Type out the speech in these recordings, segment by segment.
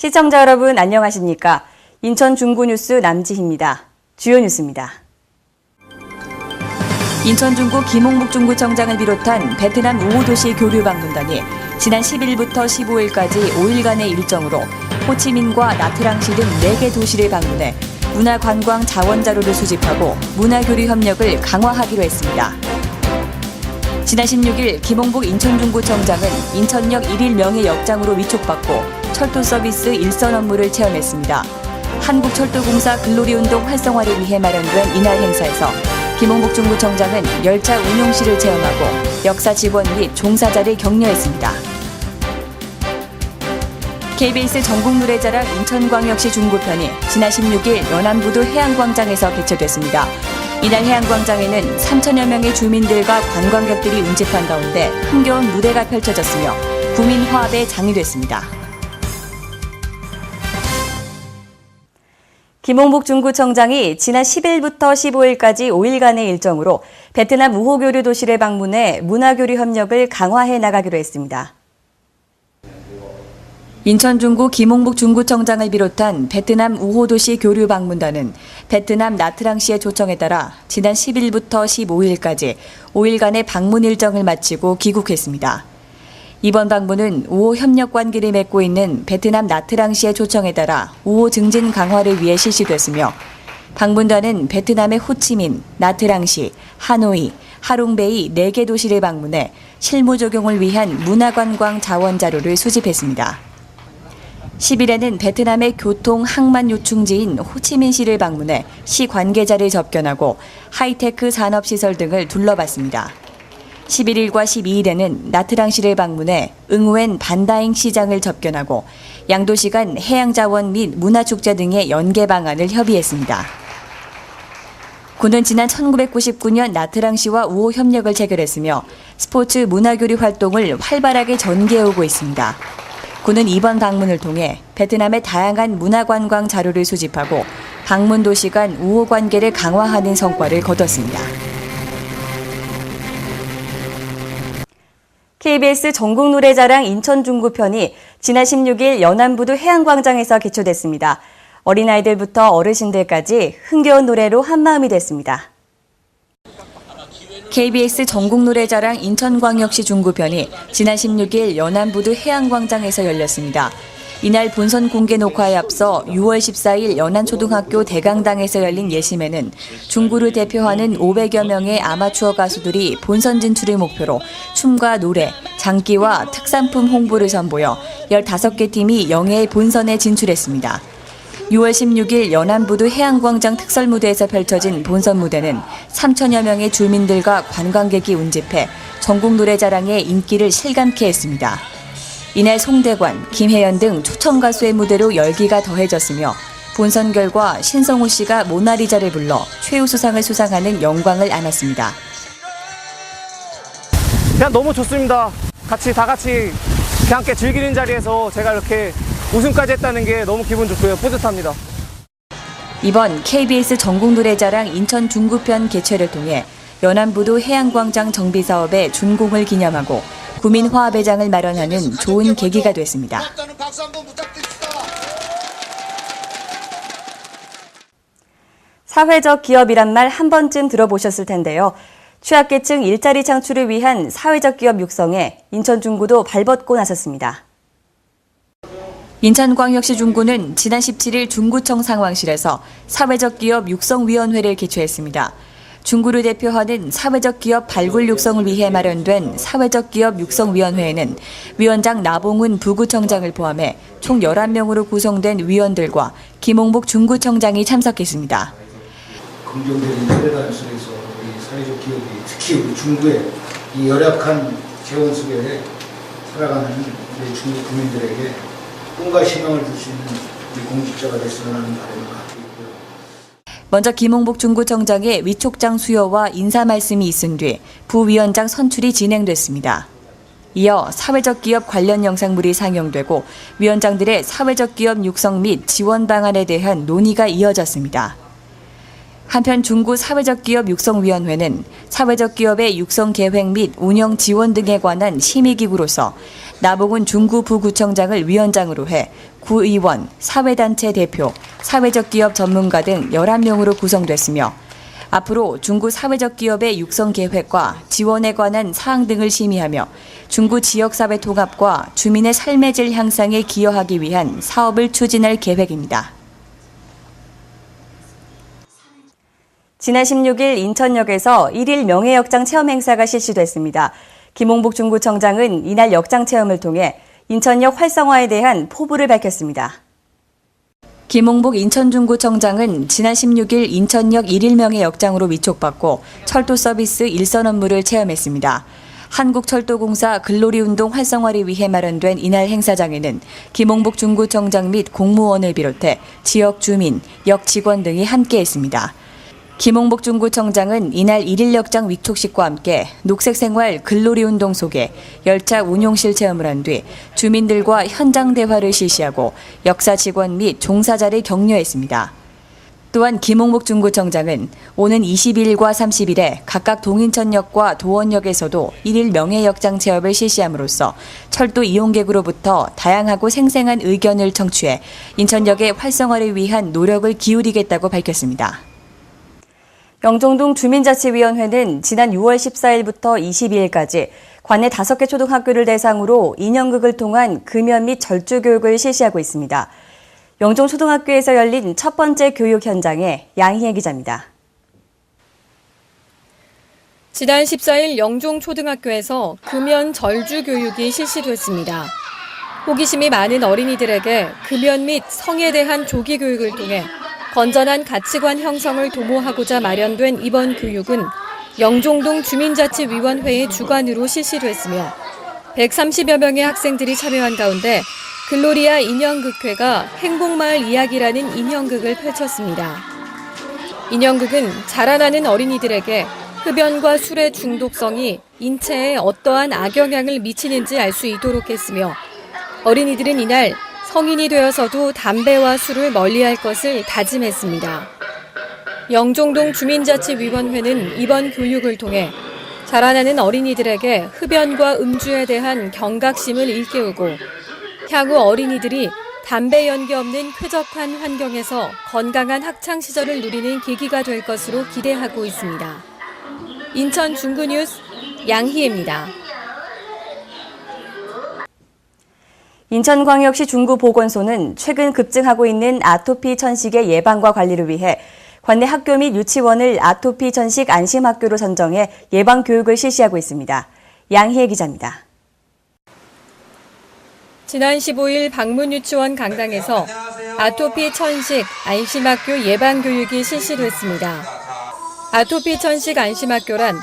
시청자 여러분 안녕하십니까? 인천 중구뉴스 남지희입니다. 주요 뉴스입니다. 인천 중구 김홍복 중구청장을 비롯한 베트남 우호도시 교류 방문단이 지난 10일부터 15일까지 5일간의 일정으로 호치민과 나트랑시 등 4개 도시를 방문해 문화관광 자원 자료를 수집하고 문화교류 협력을 강화하기로 했습니다. 지난 16일 김홍복 인천중구청장은 인천역 1일 명예역장으로 위촉받고 철도 서비스 일선 업무를 체험했습니다. 한국철도공사 글로리운동 활성화를 위해 마련된 이날 행사에서 김홍복 중구청장은 열차 운용실을 체험하고 역사 직원 및 종사자를 격려했습니다. KBS 전국노래자랑 인천광역시 중구편이 지난 16일 연안부두 해양광장에서 개최됐습니다. 이날 해양광장에는 3천여 명의 주민들과 관광객들이 운집한 가운데 흥겨운 무대가 펼쳐졌으며 구민화합에 장이 됐습니다. 김홍복 중구청장이 지난 10일부터 15일까지 5일간의 일정으로 베트남 우호교류 도시를 방문해 문화교류 협력을 강화해 나가기로 했습니다. 인천 중구 김홍복 중구청장을 비롯한 베트남 우호도시 교류 방문단은 베트남 나트랑시의 초청에 따라 지난 10일부터 15일까지 5일간의 방문 일정을 마치고 귀국했습니다. 이번 방문은 우호 협력 관계를 맺고 있는 베트남 나트랑시의 초청에 따라 우호 증진 강화를 위해 실시됐으며 방문단은 베트남의 호치민, 나트랑시, 하노이, 하롱베이 4개 도시를 방문해 실무 적용을 위한 문화관광 자원 자료를 수집했습니다. 10일에는 베트남의 교통 항만 요충지인 호치민시를 방문해 시 관계자를 접견하고 하이테크 산업시설 등을 둘러봤습니다. 11일과 12일에는 나트랑시를 방문해 응우엔 반다잉 시장을 접견하고 양도시 간 해양자원 및 문화축제 등의 연계 방안을 협의했습니다. 군은 지난 1999년 나트랑시와 우호 협력을 체결했으며 스포츠 문화교류 활동을 활발하게 전개해오고 있습니다. 군은 이번 방문을 통해 베트남의 다양한 문화관광 자료를 수집하고 방문 도시 간 우호 관계를 강화하는 성과를 거뒀습니다. KBS 전국노래자랑 인천중구편이 지난 16일 연안부두 해양광장에서 개최됐습니다. 어린아이들부터 어르신들까지 흥겨운 노래로 한마음이 됐습니다. KBS 전국노래자랑 인천광역시 중구편이 지난 16일 연안부두 해양광장에서 열렸습니다. 이날 본선 공개 녹화에 앞서 6월 14일 연안초등학교 대강당에서 열린 예심에는 중구를 대표하는 500여 명의 아마추어 가수들이 본선 진출을 목표로 춤과 노래, 장기와 특산품 홍보를 선보여 15개 팀이 영예의 본선에 진출했습니다. 6월 16일 연안부두 해양광장 특설무대에서 펼쳐진 본선 무대는 3천여 명의 주민들과 관광객이 운집해 전국노래자랑의 인기를 실감케 했습니다. 이날 송대관, 김혜연 등 초청 가수의 무대로 열기가 더해졌으며 본선 결과 신성우 씨가 모나리자를 불러 최우수상을 수상하는 영광을 안았습니다. 그냥 너무 좋습니다. 다 같이 함께 즐기는 자리에서 제가 이렇게 우승까지 했다는 게 너무 기분 좋고요. 뿌듯합니다. 이번 KBS 전국노래자랑 인천 중구편 개최를 통해 연안부두 해양광장 정비 사업의 준공을 기념하고 구민화합회장을 마련하는 좋은 계기가 됐습니다. 사회적 기업이란 말 한 번쯤 들어보셨을 텐데요. 취약계층 일자리 창출을 위한 사회적 기업 육성에 인천 중구도 발벗고 나섰습니다. 인천광역시 중구는 지난 17일 중구청 상황실에서 사회적 기업 육성위원회를 개최했습니다. 중구를 대표하는 사회적 기업 발굴 육성을 위해 마련된 사회적 기업 육성위원회에는 위원장 나봉훈 부구청장을 포함해 총 11명으로 구성된 위원들과 김홍복 중구청장이 참석했습니다. 긍정적인 세대단 속에서 우리 사회적 기업이 특히 우리 중구의 이 열악한 재원 속에 살아가는 우리 중구 국민들에게 꿈과 희망을 줄 수 있는 우리 공직자가 됐으면 하는 바람을 갖고 있고요. 먼저 김홍복 중구청장의 위촉장 수여와 인사 말씀이 있은 뒤 부위원장 선출이 진행됐습니다. 이어 사회적 기업 관련 영상물이 상영되고 위원장들의 사회적 기업 육성 및 지원 방안에 대한 논의가 이어졌습니다. 한편 중구 사회적기업 육성위원회는 사회적 기업의 육성 계획 및 운영 지원 등에 관한 심의기구로서 나봉훈 중구 부구청장을 위원장으로 해 구의원, 사회단체 대표, 사회적 기업 전문가 등 11명으로 구성됐으며 앞으로 중구 사회적 기업의 육성 계획과 지원에 관한 사항 등을 심의하며 중구 지역사회 통합과 주민의 삶의 질 향상에 기여하기 위한 사업을 추진할 계획입니다. 지난 16일 인천역에서 1일 명예역장 체험 행사가 실시됐습니다. 김홍복 중구청장은 이날 역장 체험을 통해 인천역 활성화에 대한 포부를 밝혔습니다. 김홍복 인천중구청장은 지난 16일 인천역 1일 명예역장으로 위촉받고 철도 서비스 일선 업무를 체험했습니다. 한국철도공사 글로리운동 활성화를 위해 마련된 이날 행사장에는 김홍복 중구청장 및 공무원을 비롯해 지역 주민, 역 직원 등이 함께했습니다. 김홍복 중구청장은 이날 1일 역장 위촉식과 함께 녹색생활 글로리운동 소개, 열차 운용실 체험을 한 뒤 주민들과 현장 대화를 실시하고 역사 직원 및 종사자를 격려했습니다. 또한 김홍복 중구청장은 오는 22일과 30일에 각각 동인천역과 도원역에서도 1일 명예역장 체험을 실시함으로써 철도 이용객으로부터 다양하고 생생한 의견을 청취해 인천역의 활성화를 위한 노력을 기울이겠다고 밝혔습니다. 영종동 주민자치위원회는 지난 6월 14일부터 22일까지 관내 5개 초등학교를 대상으로 인형극을 통한 금연 및 절주 교육을 실시하고 있습니다. 영종초등학교에서 열린 첫 번째 교육 현장에 양희애 기자입니다. 지난 14일 영종초등학교에서 금연 절주 교육이 실시됐습니다. 호기심이 많은 어린이들에게 금연 및 성에 대한 조기 교육을 통해 건전한 가치관 형성을 도모하고자 마련된 이번 교육은 영종동 주민자치위원회의 주관으로 실시됐으며 130여 명의 학생들이 참여한 가운데 글로리아 인형극회가 행복마을 이야기라는 인형극을 펼쳤습니다. 인형극은 자라나는 어린이들에게 흡연과 술의 중독성이 인체에 어떠한 악영향을 미치는지 알 수 있도록 했으며 어린이들은 이날 성인이 되어서도 담배와 술을 멀리할 것을 다짐했습니다. 영종동 주민자치위원회는 이번 교육을 통해 자라나는 어린이들에게 흡연과 음주에 대한 경각심을 일깨우고 향후 어린이들이 담배 연기 없는 쾌적한 환경에서 건강한 학창 시절을 누리는 계기가 될 것으로 기대하고 있습니다. 인천 중구뉴스 양희애입니다. 인천광역시 중구보건소는 최근 급증하고 있는 아토피 천식의 예방과 관리를 위해 관내 학교 및 유치원을 아토피 천식 안심학교로 선정해 예방교육을 실시하고 있습니다. 양희애 기자입니다. 지난 15일 방문유치원 강당에서 아토피 천식 안심학교 예방교육이 실시됐습니다. 아토피 천식 안심학교란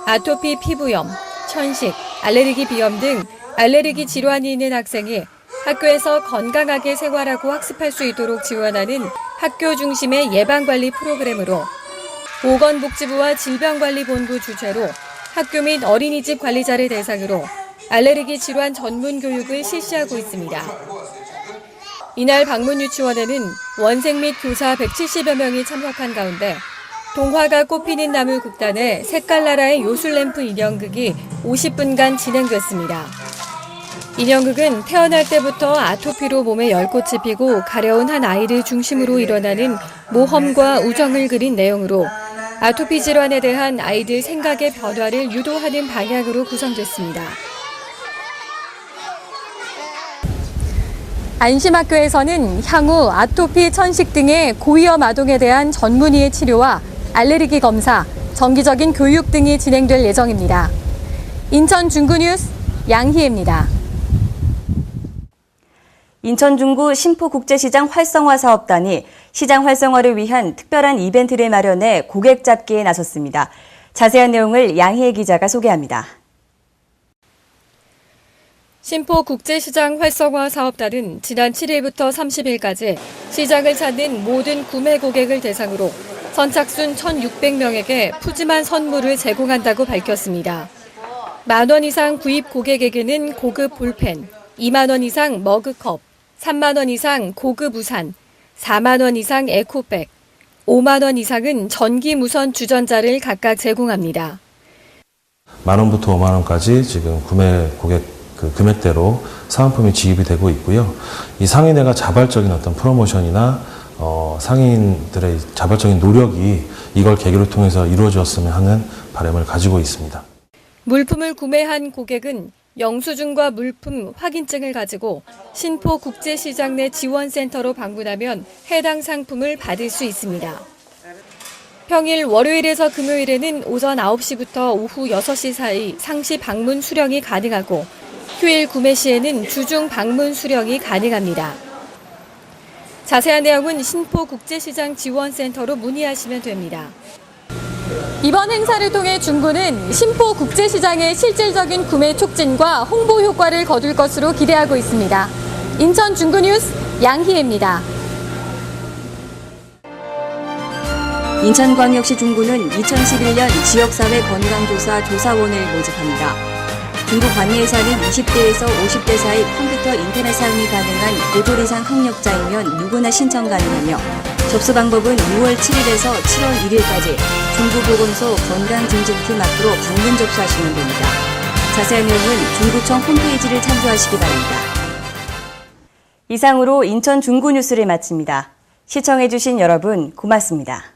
아토피 피부염, 천식, 알레르기 비염 등 알레르기 질환이 있는 학생이 학교에서 건강하게 생활하고 학습할 수 있도록 지원하는 학교 중심의 예방관리 프로그램으로 보건복지부와 질병관리본부 주최로 학교 및 어린이집 관리자를 대상으로 알레르기 질환 전문 교육을 실시하고 있습니다. 이날 방문유치원에는 원생 및 교사 170여 명이 참석한 가운데 동화가 꽃피는 나무 극단의 색깔나라의 요술램프 인형극이 50분간 진행됐습니다. 인형극은 태어날 때부터 아토피로 몸에 열꽃이 피고 가려운 한 아이를 중심으로 일어나는 모험과 우정을 그린 내용으로 아토피 질환에 대한 아이들 생각의 변화를 유도하는 방향으로 구성됐습니다. 안심학교에서는 향후 아토피, 천식 등의 고위험 아동에 대한 전문의의 치료와 알레르기 검사, 정기적인 교육 등이 진행될 예정입니다. 인천 중구뉴스 양희애입니다. 인천 중구 신포국제시장 활성화 사업단이 시장 활성화를 위한 특별한 이벤트를 마련해 고객 잡기에 나섰습니다. 자세한 내용을 양희애 기자가 소개합니다. 신포국제시장 활성화 사업단은 지난 7일부터 30일까지 시장을 찾는 모든 구매 고객을 대상으로 선착순 1,600명에게 푸짐한 선물을 제공한다고 밝혔습니다. 만원 이상 구입 고객에게는 고급 볼펜, 2만 원 이상 머그컵, 3만 원 이상 고급 우산, 4만 원 이상 에코백, 5만 원 이상은 전기 무선 주전자를 각각 제공합니다. 만 원부터 5만 원까지 지금 구매 고객 금액대로 사은품이 지급이 되고 있고요. 이 상인회가 자발적인 어떤 프로모션이나 상인들의 자발적인 노력이 이걸 계기로 통해서 이루어졌으면 하는 바람을 가지고 있습니다. 물품을 구매한 고객은 영수증과 물품 확인증을 가지고 신포 국제시장 내 지원센터로 방문하면 해당 상품을 받을 수 있습니다. 평일 월요일에서 금요일에는 오전 9시부터 오후 6시 사이 상시 방문 수령이 가능하고 휴일 구매 시에는 주중 방문 수령이 가능합니다. 자세한 내용은 신포 국제시장 지원센터로 문의하시면 됩니다. 이번 행사를 통해 중구는 신포 국제시장의 실질적인 구매 촉진과 홍보 효과를 거둘 것으로 기대하고 있습니다. 인천 중구 뉴스 양희애입니다. 인천광역시 중구는 2011년 지역사회 건강조사 조사원을 모집합니다. 중구 관내에 사는 20대에서 50대 사이 컴퓨터 인터넷 사용이 가능한 5돌 이상 학력자이면 누구나 신청 가능하며 접수 방법은 6월 7일에서 7월 1일까지 중구보건소 건강증진팀 앞으로 방문 접수하시면 됩니다. 자세한 내용은 중구청 홈페이지를 참조하시기 바랍니다. 이상으로 인천 중구 뉴스를 마칩니다. 시청해주신 여러분 고맙습니다.